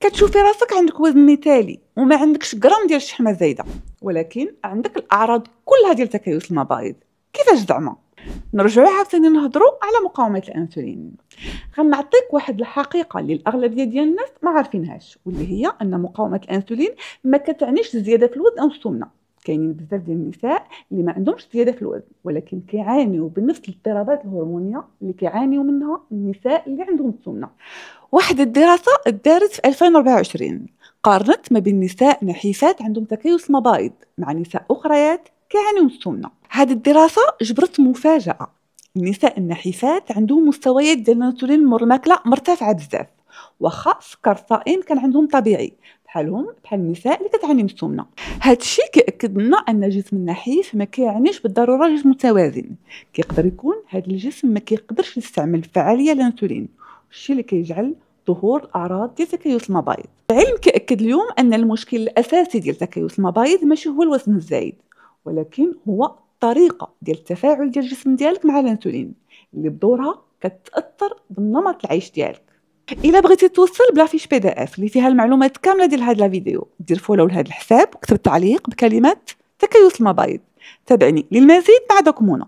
كتشوفي راسك عندك وزن مثالي وما عندكش غرام ديال الشحمه زايده، ولكن عندك الاعراض كلها ديال تكيس المبايض. كيفاش زعما؟ نرجعوا عاوتاني نهضروا على مقاومه الانسولين. غنعطيك واحد الحقيقه اللي الاغلبيه ديال الناس ما عارفينهاش، واللي هي ان مقاومه الانسولين ما كتعنيش زياده في الوزن او السمنه. كاينين بزاف ديال النساء اللي ما عندهمش زياده في الوزن ولكن كيعانيوا بنفس الاضطرابات الهرمونيه اللي كيعانيوا منها النساء اللي عندهم السمنه. واحد الدراسه دارت في 2024 قارنت ما بين نساء نحيفات عندهم تكيس مبايض مع نساء اخريات كيعانيوا من السمنه. هذه الدراسه جبرت مفاجاه، النساء النحيفات عندهم مستويات ديال الانسولين الماكله مرتفعه بزاف، واخا سكر الصائم كان عندهم طبيعي بحال النساء اللي كتعاني من السمنه. هذا الشيء كيأكد لنا ان الجسم النحيف ما كيعنيش بالضروره جسم متوازن، كيقدر يكون هذا الجسم ما كيقدرش يستعمل فعاليه الانسولين، الشيء اللي كيجعل ظهور اعراض ديال تكيس المبايض. العلم كيأكد اليوم ان المشكل الاساسي ديال تكيس المبايض ماشي هو الوزن الزايد، ولكن هو الطريقه ديال التفاعل ديال الجسم ديالك مع الانسولين اللي بدورها كتاثر بالنمط العيش ديالك. الا بغيتي توصل بلا فيش بي دي اف اللي فيها المعلومات كامله ديال هذا الفيديو، دير فولو لهذا الحساب وكتب تعليق بكلمات تكيس المبايض. تابعني للمزيد مع دوك منى.